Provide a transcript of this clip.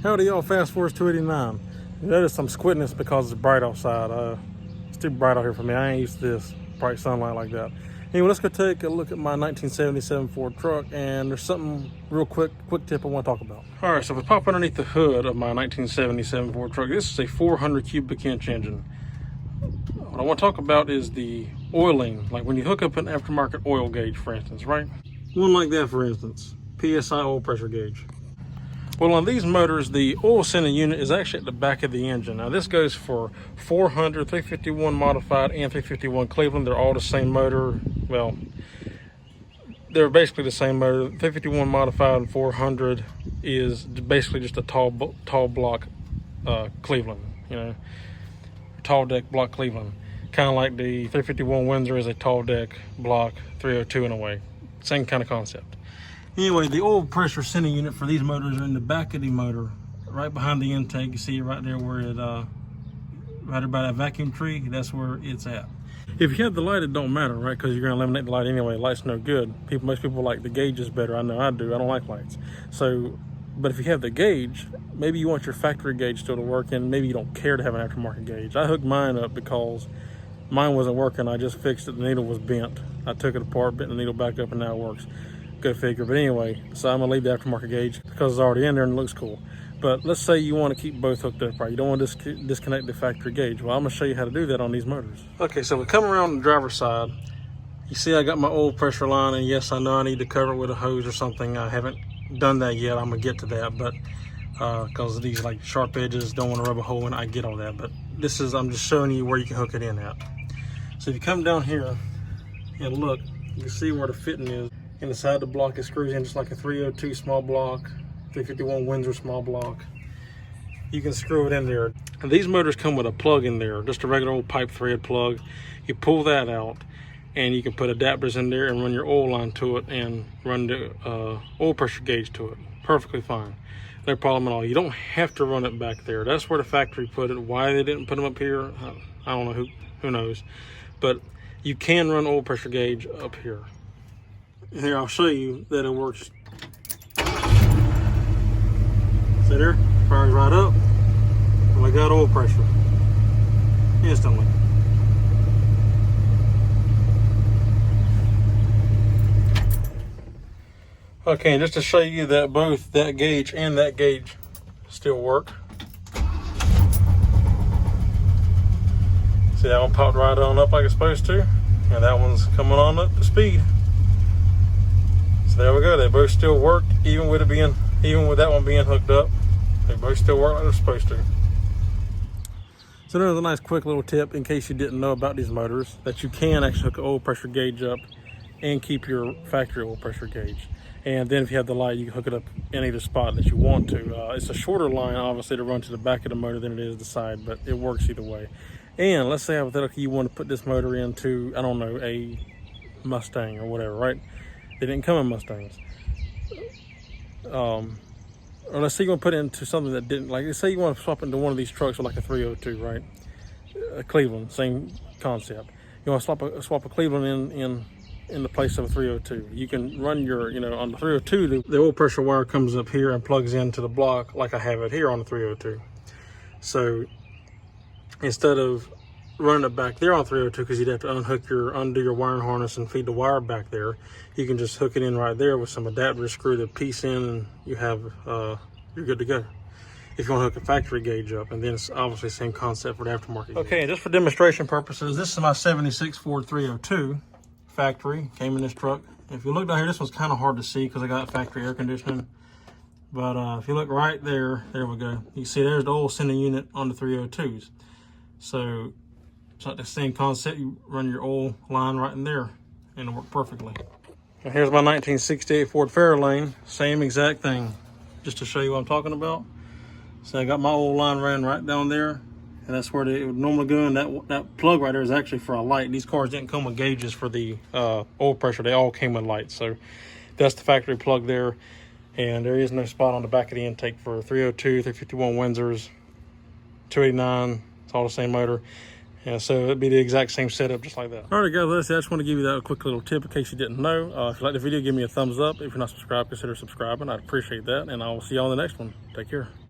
Howdy y'all, Fast Force 289. You notice I'm squinting this because it's bright outside. It's too bright out here for me. I ain't used to this bright sunlight like that. Anyway, let's go take a look at my 1977 Ford truck, and there's something real quick tip I want to talk about. All right, so if we pop underneath the hood of my 1977 Ford truck, this is a 400 cubic inch engine. What I want to talk about is the oiling, like when you hook up an aftermarket oil gauge, for instance, right? One like that, for instance, PSI oil pressure gauge. Well, on these motors, the oil sending unit is actually at the back of the engine. Now, this goes for 400, 351 modified, and 351 Cleveland. They're all the same motor. Well, they're basically the same motor. 351 modified and 400 is basically just a tall block Cleveland, you know, tall deck block Cleveland. Kind of like the 351 Windsor is a tall deck block 302 in a way. Same kind of concept. Anyway, the oil pressure sending unit for these motors are in the back of the motor, right behind the intake. You see it right there where it, right about that vacuum tree, that's where it's at. If you have the light, it don't matter, right? Because you're gonna eliminate the light anyway. Light's no good. Most people like the gauge is better. I know I do. I don't like lights. So, but if you have the gauge, maybe you want your factory gauge still to work, and maybe you don't care to have an aftermarket gauge. I hooked mine up because mine wasn't working. I just fixed it. The needle was bent. I took it apart, bent the needle back up, and now it works. Go figure. But anyway, so I'm gonna leave the aftermarket gauge because it's already in there and it looks cool. But let's say you want to keep both hooked up, right? You don't want to disconnect the factory gauge. Well, I'm gonna show you how to do that on these motors. Okay, so we come around the driver's side. You see I got my oil pressure line, and yes, I know I need to cover it with a hose or something. I haven't done that yet. I'm gonna get to that, but because of these like sharp edges, don't want to rub a hole in. I get all that, but I'm just showing you where you can hook it in at. So if you come down here and look, you can see where the fitting is. Inside the block, it screws in just like a 302 small block, 351 Windsor small block. You can screw it in there. And these motors come with a plug in there, just a regular old pipe thread plug. You pull that out, and you can put adapters in there and run your oil line to it and run the oil pressure gauge to it. Perfectly fine. No problem at all. You don't have to run it back there. That's where the factory put it. Why they didn't put them up here, I don't know. Who knows? But you can run oil pressure gauge up here. Here, I'll show you that it works. See there? Fires right up. And we got oil pressure. Instantly. Okay, and just to show you that both that gauge and that gauge still work. See, that one popped right on up like it's supposed to. And that one's coming on up to speed. There we go. They both still work, even with that one being hooked up. They both still work like they're supposed to. So there's a nice quick little tip in case you didn't know about these motors, that you can actually hook an oil pressure gauge up and keep your factory oil pressure gauge. And then if you have the light, you can hook it up in either spot that you want to. It's a shorter line, obviously, to run to the back of the motor than it is the side, but it works either way. And let's say hypothetically you want to put this motor into, I don't know, a Mustang or whatever, right? They didn't come in Mustangs. Or let's say you want to put it into something that didn't, like, let's say you want to swap into one of these trucks with like a 302, right? A Cleveland, same concept. You want to swap a Cleveland in the place of a 302. You can run your, on the 302, the oil pressure wire comes up here and plugs into the block like I have it here on the 302. So instead of running it back there on 302, because you'd have to undo your wiring harness and feed the wire back there, you can just hook it in right there with some adapters, screw the piece in, and you have you're good to go. If you want to hook a factory gauge up, and then it's obviously the same concept for the aftermarket. Okay, just for demonstration purposes, this is my 76 Ford 302 factory, came in this truck. If you look down here, this one's kind of hard to see because I got factory air conditioning, but if you look right there, there we go. You see there's the oil sending unit on the 302s. So it's like the same concept. You run your oil line right in there and it'll work perfectly. And here's my 1968 Ford Fairlane. Same exact thing, just to show you what I'm talking about. So I got my oil line ran right down there, and that's where it would normally go. And that plug right there is actually for a light. These cars didn't come with gauges for the oil pressure. They all came with lights. So that's the factory plug there. And there is no spot on the back of the intake for 302, 351 Windsors, 289. It's all the same motor. Yeah, so it'd be the exact same setup, just like that. All right, guys, I just want to give you that quick little tip in case you didn't know. If you like the video, give me a thumbs up. If you're not subscribed, consider subscribing. I'd appreciate that, and I'll see y'all in the next one. Take care.